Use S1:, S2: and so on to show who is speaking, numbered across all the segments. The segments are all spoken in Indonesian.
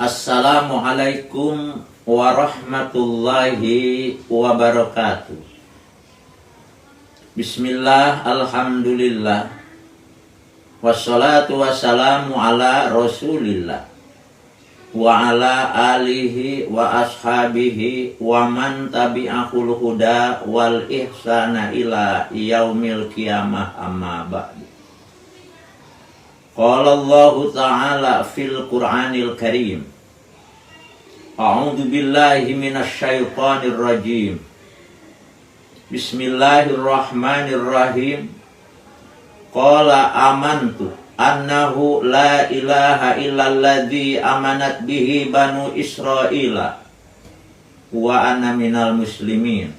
S1: Assalamualaikum warahmatullahi wabarakatuh. Bismillah, alhamdulillah, wassalatu wassalamu ala rasulillah wa ala alihi wa ashabihi wa man tabi'ahul huda wal ihsana ila yaumil qiyamah, amma ba'du. Qala Allah ta'ala fil Qur'anil Karim, a'udzu billahi minasy syaithanir rajim. Bismillahirrahmanirrahim. Qala amantu annahu la ilaha illalladzi amanat bihi banu Israila wa ana minal muslimin.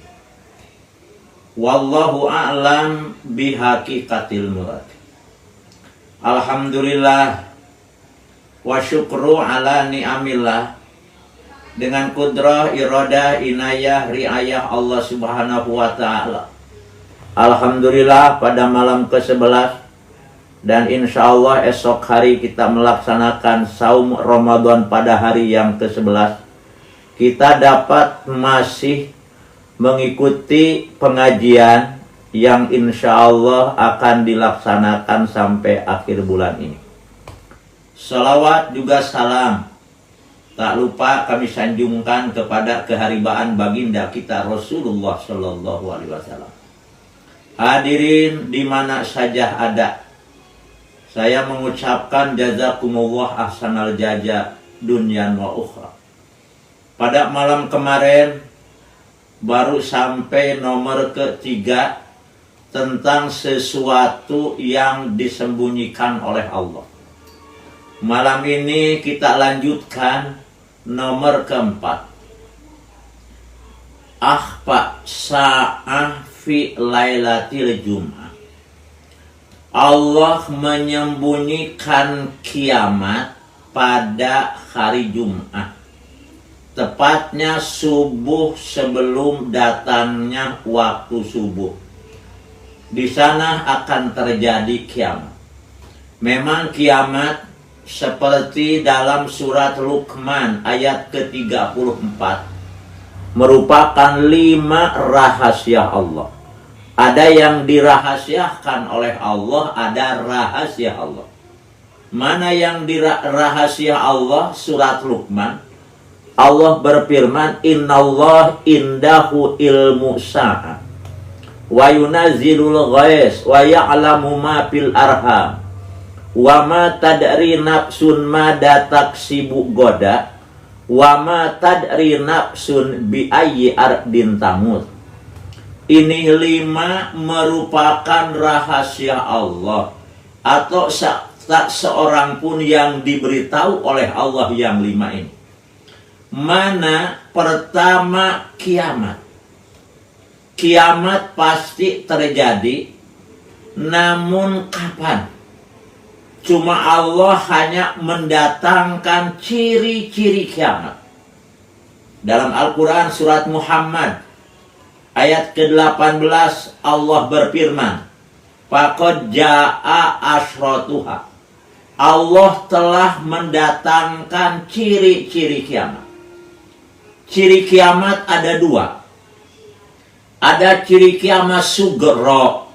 S1: Wallahu a'lam bihaqiqatil murad. Alhamdulillah wa syukru ala ni'amillah. Dengan kudrah, iradah, inayah, riayah Allah subhanahu wa ta'ala, alhamdulillah pada malam ke-11 dan insya Allah esok hari kita melaksanakan saum Ramadan pada hari yang ke-11. Kita dapat masih mengikuti pengajian yang insya Allah akan dilaksanakan sampai akhir bulan ini. Salawat juga salam tak lupa kami sanjungkan kepada keharibaan baginda kita Rasulullah Shallallahu Alaihi Wasallam. Hadirin di mana saja ada, saya mengucapkan jazakumullah ahsanal jaza dunyan wa ukhra. Pada malam kemarin baru sampai nomor ketiga tentang sesuatu yang disembunyikan oleh Allah. Malam ini kita lanjutkan nomor keempat. Akhfa sa'ah fi lailatil jum'ah. Allah menyembunyikan kiamat pada hari Jumat, tepatnya subuh sebelum datangnya waktu subuh. Di sana akan terjadi kiamat. Memang kiamat seperti dalam surat Luqman ayat ke-34 merupakan 5 rahasia Allah. Ada yang dirahasiakan oleh Allah, ada rahasia Allah. Mana yang dirahasia Allah? Surat Luqman. Allah berfirman, "Innallah indahu ilmu sa'ah wa yunazzilul ghais wa ya'lamu ma fil arham wa ma tadri nafsun mada taksibu goda wa ma tadri nafsun bi ayyi ardin tamut." Ini 5 merupakan rahasia Allah, atau tak seorang pun yang diberitahu oleh Allah yang 5 ini. Mana pertama, kiamat. Kiamat pasti terjadi, namun kapan? Cuma Allah hanya mendatangkan ciri-ciri kiamat. Dalam Al-Quran surat Muhammad ayat ke-18 Allah berfirman, "Faqad jaa'a asyratuha." Allah telah mendatangkan ciri-ciri kiamat. Ciri kiamat ada 2. Ada ciri kiamat sugro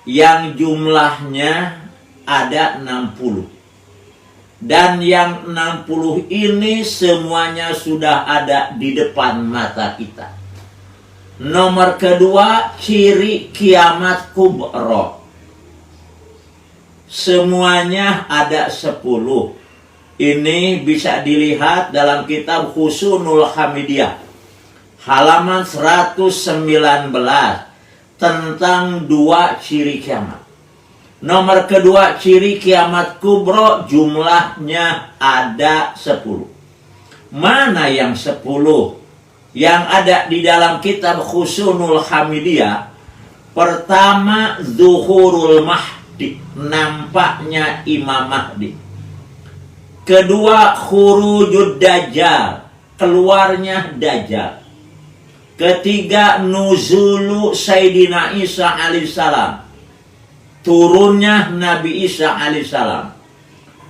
S1: yang jumlahnya ada 60. Dan yang 60 ini semuanya sudah ada di depan mata kita. Nomor kedua, ciri kiamat kubro. Semuanya ada 10. Ini bisa dilihat dalam kitab Husnul Hamidiyah halaman 119 tentang 2 ciri kiamat. Nomor kedua, ciri kiamat kubro jumlahnya ada 10. Mana yang 10? Yang ada di dalam kitab Husnul Hamidiyah. Pertama, zuhurul Mahdi, nampaknya Imam Mahdi. Kedua, khurujud Dajjal, keluarnya Dajjal. Ketiga, nuzulu Sayyidina Isa alaihissalam, turunnya Nabi Isa alaihissalam.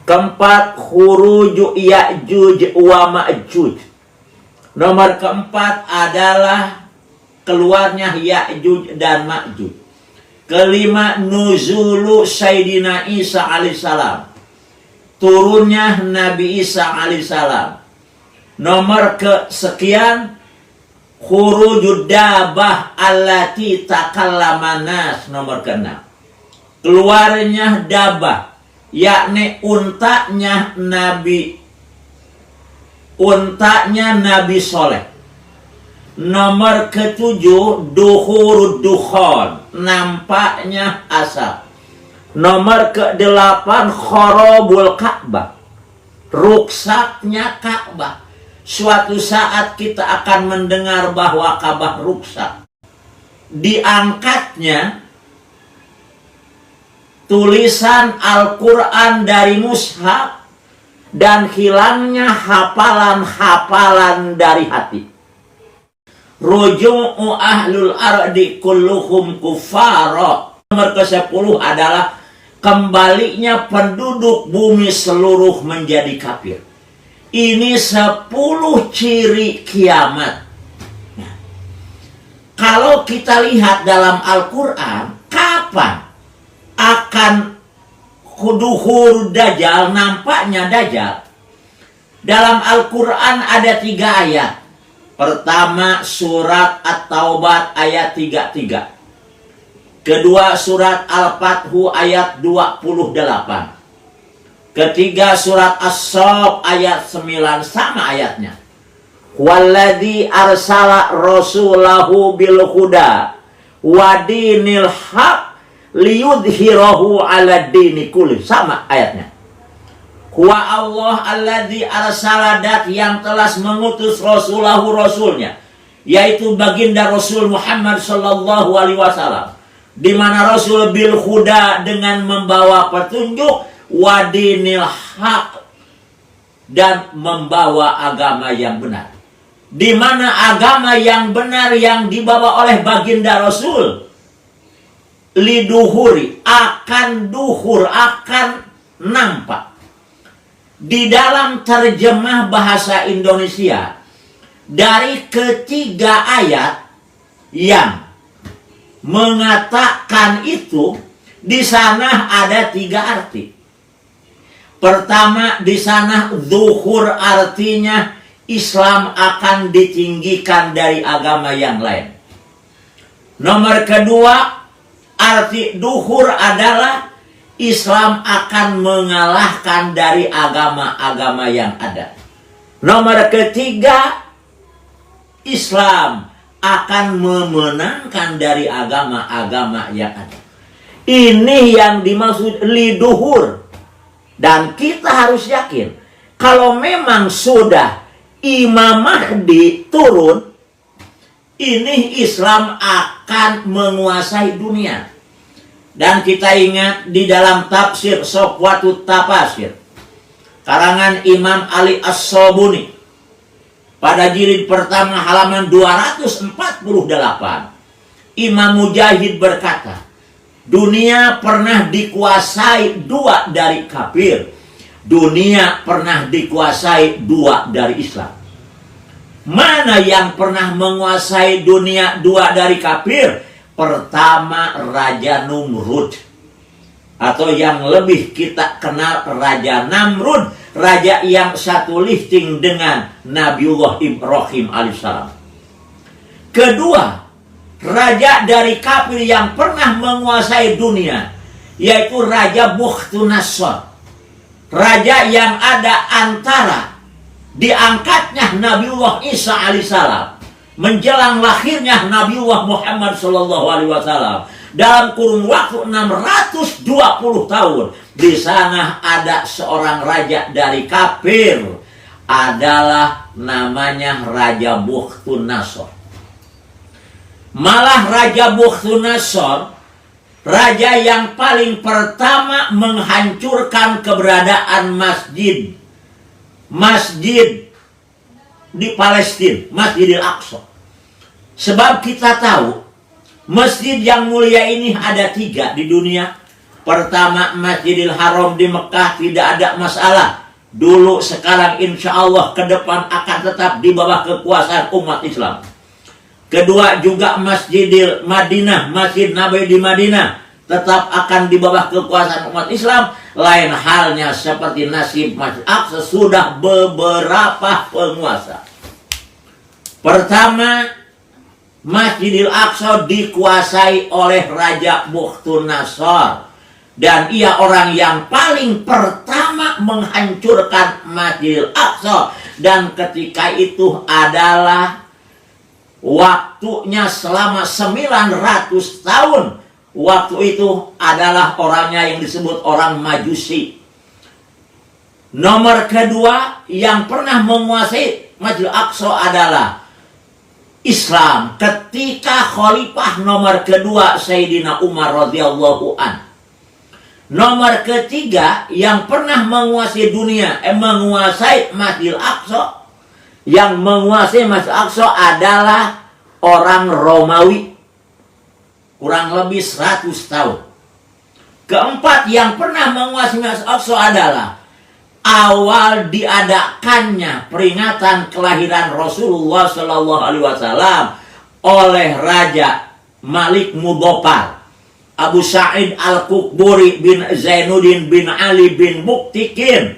S1: Keempat, khuruju Ya'juj wa Ma'juj. Nomor keempat adalah keluarnya Ya'juj dan Ma'juj. Kelima, nuzulu Sayyidina Isa alaihissalam. Turunnya Nabi Isa alaihissalam. Nomor kesekian, khurujud dabah allati takallama nas. Nomor keenam, keluarnya dabah, yakni untanya Nabi Soleh. Nomor ketujuh, duhurud dukhon, nampaknya asap. Nomor kedelapan, khorobul Ka'bah, ruksaknya Ka'bah. Suatu saat kita akan mendengar bahwa Ka'bah ruksak. Diangkatnya tulisan Al-Quran dari mushaf dan hilangnya hafalan-hafalan dari hati. Ruju'u ahlul ardi kulluhum kufara. Nomor ke-10 adalah kembalinya penduduk bumi seluruh menjadi kafir. Ini 10 ciri kiamat. Nah, kalau kita lihat dalam Al-Quran, kapan akan duhur Dajjal, nampaknya Dajjal? Dalam Al-Quran ada 3 ayat. Pertama, surat At-Taubah ayat 33. Kedua, surat Al-Fathu ayat 28. Ketiga, surat As-Saff ayat 9, sama ayatnya. Walladzi arsala rasulahu bil huda wa dinil haq liyudhhirahu 'ala dini kulli, sama ayatnya. Wa Allah alladzi arsala, dat yang telah mengutus rasulahu, rasulnya, yaitu baginda Rasul Muhammad sallallahu alaihi wasallam, di mana Rasul bil huda, dengan membawa petunjuk, wadinil haq, dan membawa agama yang benar. Di mana agama yang benar yang dibawa oleh baginda Rasul, liduhuri, akan duhur, akan nampak. Di dalam terjemah bahasa Indonesia, dari ketiga ayat yang mengatakan itu, di sana ada 3 arti. Pertama, di sana zuhur artinya Islam akan ditinggikan dari agama yang lain. Nomor kedua, arti duhur adalah Islam akan mengalahkan dari agama-agama yang ada. Nomor ketiga, Islam akan memenangkan dari agama-agama yang ada. Ini yang dimaksud liduhur. Dan kita harus yakin, kalau memang sudah Imam Mahdi turun, ini Islam akan menguasai dunia. Dan kita ingat di dalam tafsir Sofwatut Tafasir, karangan Imam Ali As-Sobuni, pada jilid pertama halaman 248, Imam Mujahid berkata, dunia pernah dikuasai 2 dari kafir, dunia pernah dikuasai 2 dari Islam. Mana yang pernah menguasai dunia 2 dari kafir? Pertama, Raja Numrud, atau yang lebih kita kenal Raja Namrud, raja yang satu lifting dengan Nabiullah Ibrahim alaihissalam. Kedua, raja dari kafir yang pernah menguasai dunia, yaitu Raja Bukhtunassar, raja yang ada antara diangkatnya Nabiullah Isa alaihissalam menjelang lahirnya Nabiullah Muhammad sallallahu alaihi wasallam, dalam kurun waktu 620 tahun. Di sana ada seorang raja dari kafir, adalah namanya Raja Bukhtunassar. Malah Raja Bukhtunassar, raja yang paling pertama menghancurkan keberadaan masjid di Palestina, Masjidil Aqsa. Sebab kita tahu masjid yang mulia ini ada 3 di dunia. Pertama, Masjidil Haram di Mekah tidak ada masalah. Dulu, sekarang, insya Allah ke depan akan tetap di bawah kekuasaan umat Islam. Kedua, juga Masjidil Madinah, Masjid Nabi di Madinah, tetap akan di bawah kekuasaan umat Islam. Lain halnya seperti nasib Masjid Aqsa, sudah beberapa penguasa. Pertama, Masjidil Aqsa dikuasai oleh Raja Bukhtunassar. Dan ia orang yang paling pertama menghancurkan Masjidil Aqsa. Dan ketika itu adalah waktunya selama 900 tahun. Waktu itu adalah orangnya yang disebut orang Majusi. Nomor kedua yang pernah menguasai Masjidil Aqsa adalah Islam. Ketika khalifah nomor kedua Sayyidina Umar radhiyallahu an. Nomor ketiga yang pernah menguasai dunia, menguasai Masjidil Aqsa, yang menguasai Masjidil Aqsa adalah orang Romawi, kurang lebih 100 tahun. Keempat yang pernah menguasai Masjidil Aqsa adalah awal diadakannya peringatan kelahiran Rasulullah SAW oleh Raja Malik Mudofar, Abu Sa'id Al-Qukburi bin Zainuddin bin Ali bin Muktikin.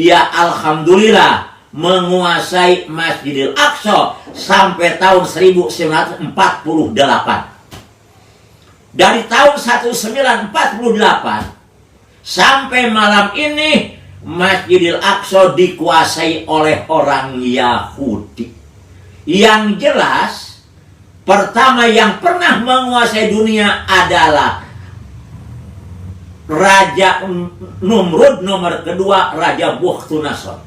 S1: Ia alhamdulillah menguasai Masjidil Aqsa sampai tahun 1948. Dari tahun 1948 sampai malam ini Masjidil Aqsa dikuasai oleh orang Yahudi. Yang jelas, pertama yang pernah menguasai dunia adalah Raja Numrud, nomor kedua Raja Bukhtunassar.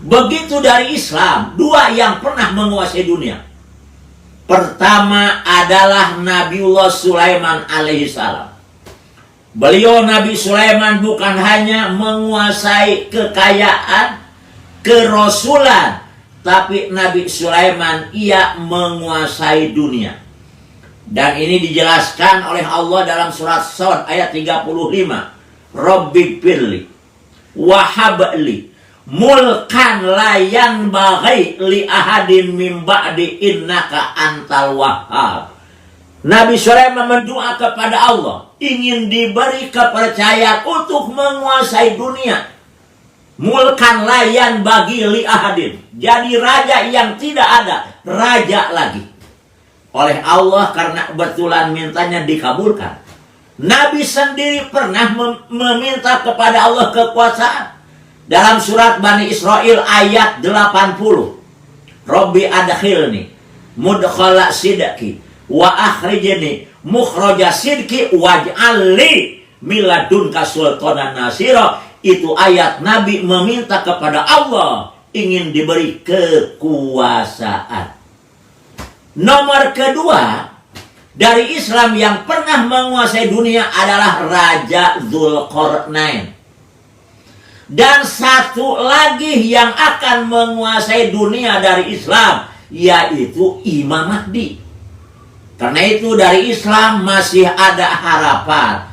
S1: Begitu dari Islam, dua yang pernah menguasai dunia. Pertama adalah Nabiullah Sulaiman alaihissalam. Beliau Nabi Sulaiman bukan hanya menguasai kekayaan, kerasulan, tapi Nabi Sulaiman ia menguasai dunia. Dan ini dijelaskan oleh Allah dalam surat Shad ayat 35. Rabbi firli wahabli mulkan la yanbaghi li ahadin min ba'di innaka antal wahhab. Nabi Sulaiman berdoa kepada Allah, ingin diberi kepercayaan untuk menguasai dunia. Mulkan layan bagi li ahadin, jadi raja yang tidak ada raja lagi oleh Allah, karena kebetulan mintanya dikabulkan. Nabi sendiri pernah meminta kepada Allah kekuasaan dalam surat Bani Israel ayat 80. Rabbi adkhilni mudkhala sidqi wa akhrijni mukhraja sidqi waj'al li miladunka sultanan nasira. Itu ayat Nabi meminta kepada Allah ingin diberi kekuasaan. Nomor kedua dari Islam yang pernah menguasai dunia adalah Raja Dzulqarnain. Dan satu lagi yang akan menguasai dunia dari Islam, yaitu Imam Mahdi. Karena itu dari Islam masih ada harapan.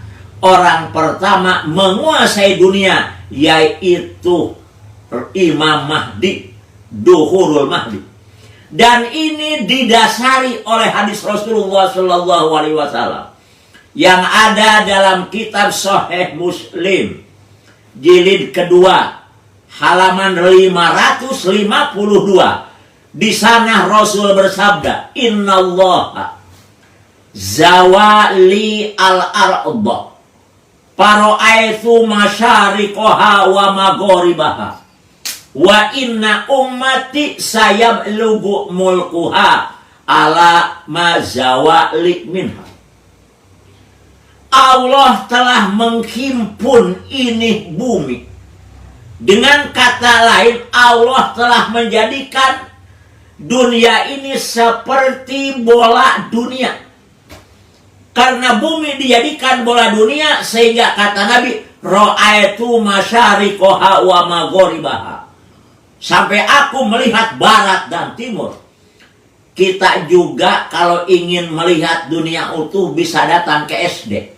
S1: Orang pertama menguasai dunia yaitu Imam Mahdi, Duhurul Mahdi. Dan ini didasari oleh hadis Rasulullah SAW yang ada dalam kitab Sahih Muslim jilid kedua halaman 552. Di sana Rasul bersabda, Innallaha zawali al-arda paro'aitu masyariqoha wa maghoribaha wa inna ummati sayablugu mulkuha ala mazawali minha. Allah telah menghimpun ini bumi. Dengan kata lain, Allah telah menjadikan dunia ini seperti bola dunia. Karena bumi dijadikan bola dunia, sehingga kata Nabi, ra'aitu masyariqoha wa maghoribaha. Sampai aku melihat barat dan timur. Kita juga kalau ingin melihat dunia utuh bisa datang ke SD.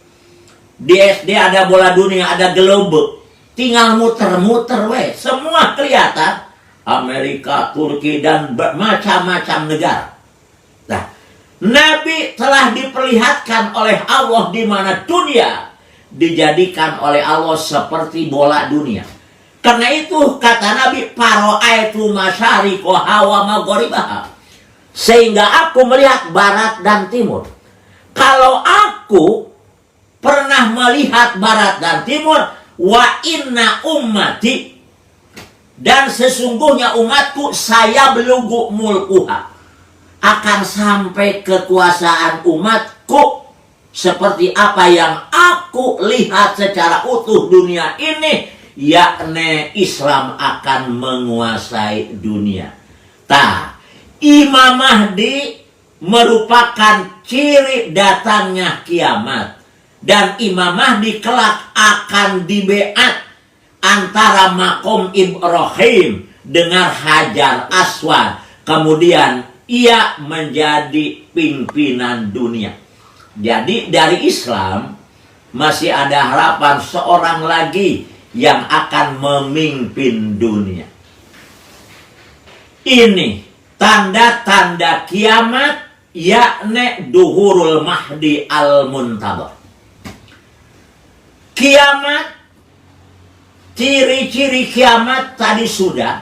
S1: Di SD ada bola dunia, ada globe. Tinggal muter-muter semua kelihatan. Amerika, Turki, dan macam-macam negara. Nah, Nabi telah diperlihatkan oleh Allah di mana dunia dijadikan oleh Allah seperti bola dunia. Karena itu kata Nabi, paro'aitu masyariqo hawa maghribaha. Sehingga aku melihat barat dan timur. Kalau aku pernah melihat barat dan timur, wa inna ummati, dan sesungguhnya umatku, saya belugu mulkuha, akan sampai kekuasaan umatku seperti apa yang aku lihat secara utuh dunia ini, yakni Islam akan menguasai dunia. Imam Mahdi merupakan ciri datangnya kiamat. Dan Imam Mahdi kelak akan dibeat antara makom Ibrahim dengan Hajar Aswad. Kemudian ia menjadi pimpinan dunia. Jadi dari Islam masih ada harapan seorang lagi yang akan memimpin dunia. Ini tanda-tanda kiamat, yakni duhurul Mahdi al-Muntadhar. Kiamat, ciri-ciri kiamat tadi sudah.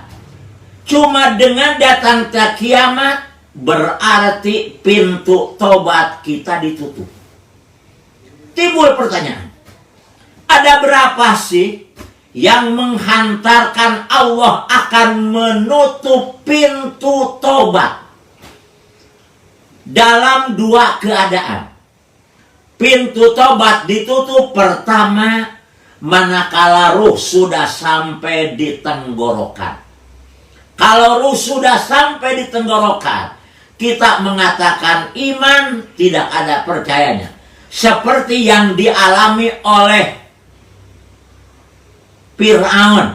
S1: Cuma dengan datangnya kiamat berarti pintu tobat kita ditutup. Timbul pertanyaan, ada berapa sih yang menghantarkan Allah akan menutup pintu tobat? Dalam dua keadaan. Pintu tobat ditutup pertama manakala ruh sudah sampai di tenggorokan. Kalau ruh sudah sampai di tenggorokan, kita mengatakan iman, tidak ada percayanya. Seperti yang dialami oleh Fir'aun.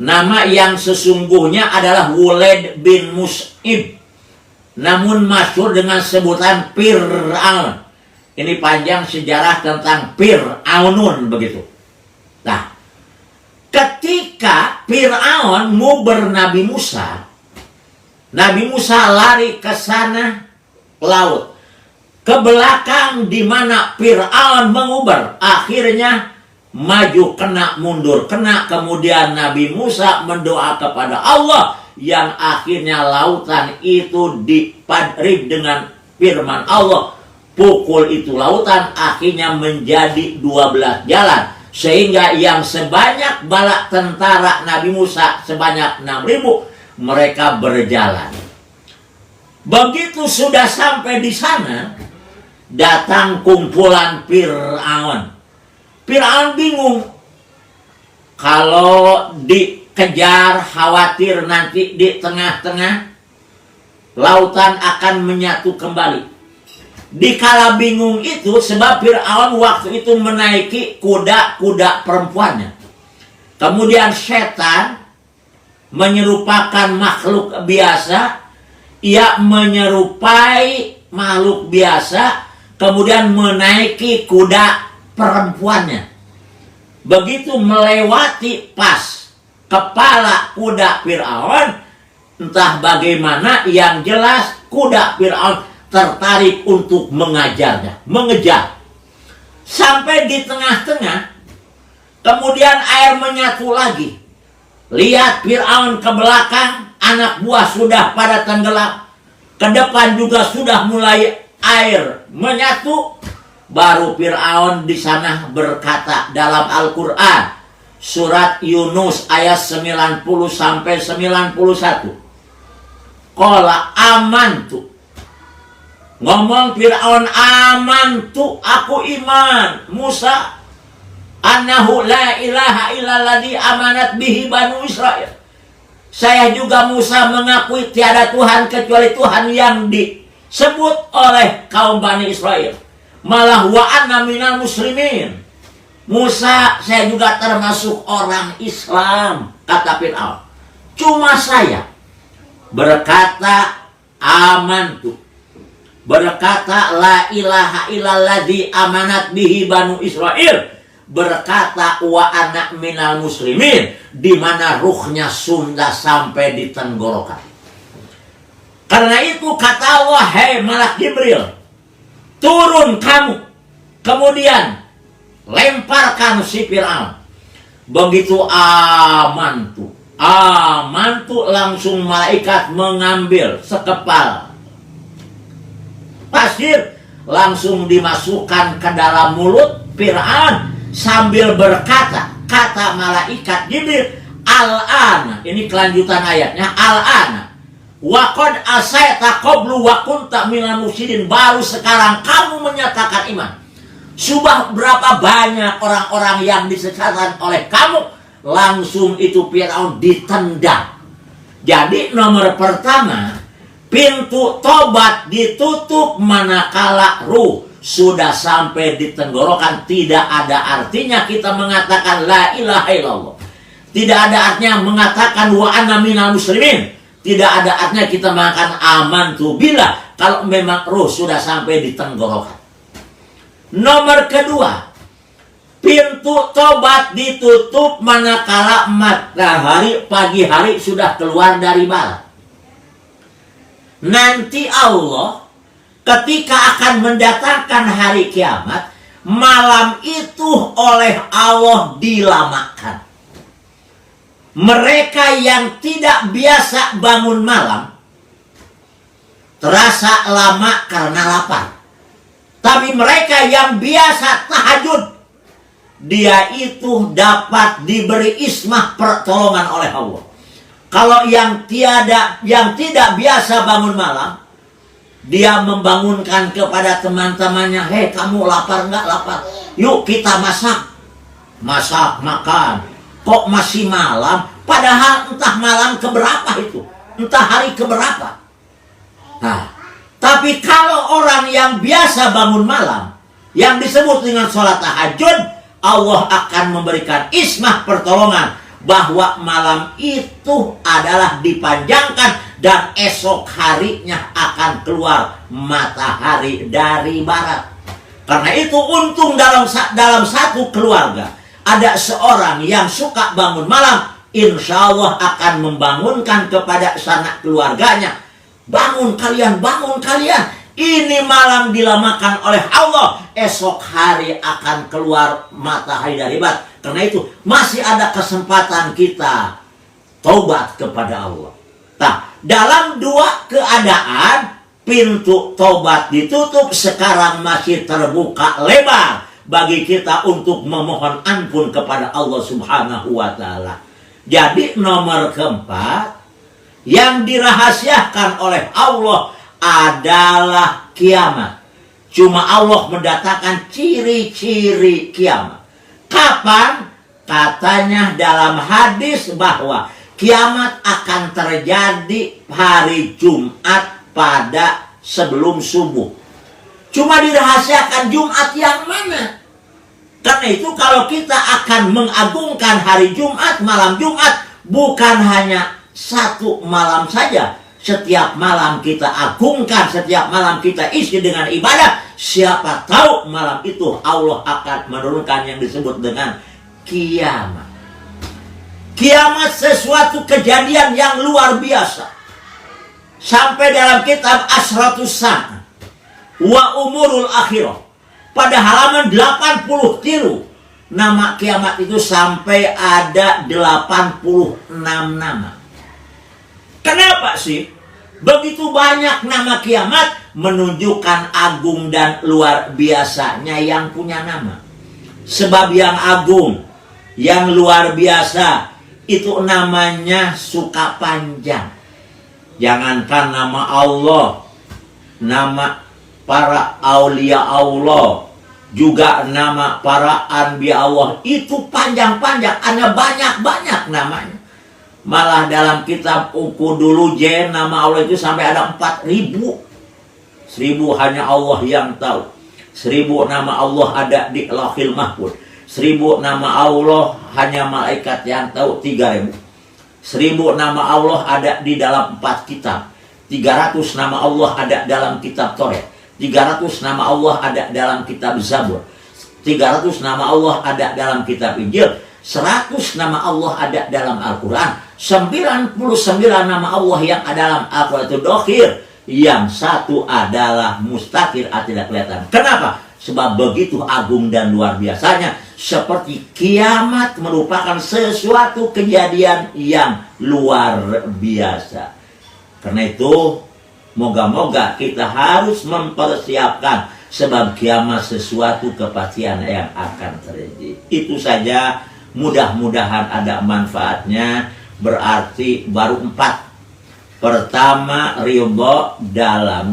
S1: Nama yang sesungguhnya adalah Walid bin Mus'ib, namun masyhur dengan sebutan Fir'aun. Ini panjang sejarah tentang Fir'aunun begitu. Nah, ketika Fir'aun nguber Nabi Musa lari ke sana laut, ke belakang di mana Fir'aun menguber. Akhirnya maju kena, mundur kena. Kemudian Nabi Musa mendoa kepada Allah, yang akhirnya lautan itu dipadrib dengan firman Allah. Pukul itu lautan akhirnya menjadi 12 jalan. Sehingga yang sebanyak bala tentara Nabi Musa sebanyak 6.000, mereka berjalan. Begitu sudah sampai di sana, datang kumpulan Fir'aun. Fir'aun bingung. Kalau dikejar, khawatir nanti di tengah-tengah lautan akan menyatu kembali. Dikala bingung itu, sebab Fir'aun waktu itu menaiki kuda-kuda perempuannya. Kemudian setan menyerupakan makhluk biasa. Ia menyerupai makhluk biasa, kemudian menaiki kuda perempuannya. Begitu melewati pas kepala kuda Fir'aun, entah bagaimana, yang jelas kuda Fir'aun tertarik untuk mengejarnya. Sampai di tengah-tengah, kemudian air menyatu lagi. Lihat Fir'aun ke belakang, anak buah sudah pada tenggelam. Ke depan juga sudah mulai air menyatu. Baru Fir'aun di sana berkata dalam Al-Quran, surat Yunus ayat 90 sampai 91. Qala amantu. Ngomong Fir'aun, amantu, aku iman. Musa, annahu la ilaha illalladzi amanat bihi banu Israel. Saya juga Musa mengakui tiada Tuhan kecuali Tuhan yang disebut oleh kaum Bani Israel. Malah wa anna minal muslimin. Musa, saya juga termasuk orang Islam, kata Fir'aun. Cuma saya berkata amantu. berkata la ilaha illalladzi amanat bihi banu Israel, berkata wa ana minal muslimin, di mana ruhnya sudah sampai di tenggorokan. Karena itu kata Allah, hei malak Jibril, turun kamu, kemudian lemparkan si Fir'aun. Begitu amantu langsung malaikat mengambil sekepal pasir, langsung dimasukkan ke dalam mulut Fir'aun sambil berkata, kata malaikat Jibril, al-an, ini kelanjutan ayatnya, al-an wa qad asaita qablu wa kunta minal mufsidin, baru sekarang kamu menyatakan iman. Sudah berapa banyak orang-orang yang disesatkan oleh kamu, langsung itu Fir'aun ditendang. Jadi nomor pertama, pintu tobat ditutup manakala ruh sudah sampai di tenggorokan. Tidak ada artinya kita mengatakan la ilaha illallah. Tidak ada artinya mengatakan wa ana minal muslimin. Tidak ada artinya kita mengatakan amantu billah kalau memang ruh sudah sampai di tenggorokan. Nomor kedua, pintu tobat ditutup manakala matahari pagi hari sudah keluar dari barat. Nanti Allah ketika akan mendatangkan hari kiamat, malam itu oleh Allah dilamakan. Mereka yang tidak biasa bangun malam terasa lama karena lapar. Tapi mereka yang biasa tahajud, dia itu dapat diberi ismah pertolongan oleh Allah. Kalau yang tidak biasa bangun malam, dia membangunkan kepada teman-temannya, hei kamu lapar nggak? Lapar. Yuk kita masak. Masak, makan. Kok masih malam? Padahal entah malam keberapa itu. Entah hari keberapa. Nah, tapi kalau orang yang biasa bangun malam, yang disebut dengan sholat tahajud, Allah akan memberikan ismah pertolongan bahwa malam itu adalah dipanjangkan dan esok harinya akan keluar matahari dari barat. Karena itu untung dalam satu keluarga ada seorang yang suka bangun malam, insya Allah akan membangunkan kepada sanak keluarganya, bangun kalian, bangun kalian. Ini malam dilamakan oleh Allah, esok hari akan keluar matahari dari barat. Karena itu masih ada kesempatan kita taubat kepada Allah. Nah, dalam dua keadaan, pintu taubat ditutup, sekarang masih terbuka lebar bagi kita untuk memohon ampun kepada Allah Subhanahu wa Ta'ala. Jadi nomor keempat, yang dirahasiakan oleh Allah adalah kiamat. Cuma Allah mendatangkan ciri-ciri kiamat. Kapan? Katanya dalam hadis bahwa kiamat akan terjadi hari Jumat pada sebelum subuh. Cuma dirahasiakan Jumat yang mana? Karena itu kalau kita akan mengagungkan hari Jumat, malam Jumat, bukan hanya satu malam saja. Setiap malam kita agungkan, setiap malam kita isi dengan ibadah. Siapa tahu malam itu Allah akan menurunkan yang disebut dengan kiamat. Kiamat sesuatu kejadian yang luar biasa. Sampai dalam kitab Asratus Sa'ah wa Umurul Akhirah, pada halaman 80 tilu, nama kiamat itu sampai ada 86 nama. Kenapa sih begitu banyak nama kiamat? Menunjukkan agung dan luar biasanya yang punya nama. Sebab yang agung, yang luar biasa, itu namanya suka panjang. Jangankan nama Allah, nama para aulia Allah, juga nama para anbiya Allah, itu panjang-panjang, ada banyak-banyak namanya. Malah dalam kitab Uku dulu nama Allah itu sampai ada 4.000. 1.000 hanya Allah yang tahu. 1.000 nama Allah ada di Lauhil Mahfuz. 1.000 nama Allah hanya malaikat yang tahu. 3.000. 1.000 nama Allah ada di dalam 4 kitab. 300 nama Allah ada dalam kitab Taurat. 300 nama Allah ada dalam kitab Zabur, 300 nama Allah ada dalam kitab Injil, 100 nama Allah ada dalam Al-Quran, 99 nama Allah yang ada dalam Al-Quran itu dokhir, yang satu adalah mustakir, tidak kelihatan. Kenapa? Sebab begitu agung dan luar biasanya, seperti kiamat merupakan sesuatu kejadian yang luar biasa. Karena itu, moga-moga kita harus mempersiapkan, sebab kiamat sesuatu kepastian yang akan terjadi. Itu saja, mudah-mudahan ada manfaatnya. Berarti baru 4. Pertama, ridho dalam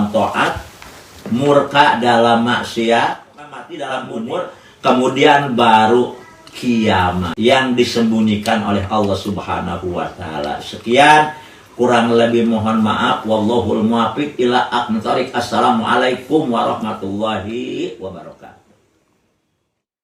S1: taat, murka dalam maksiat, mati dalam umur, kemudian baru kiamat yang disembunyikan oleh Allah Subhanahu wa taala. Sekian, kurang lebih mohon maaf. Wallahul muwaffiq ila aqwamit thoriq. Assalamualaikum warahmatullahi wabarakatuh.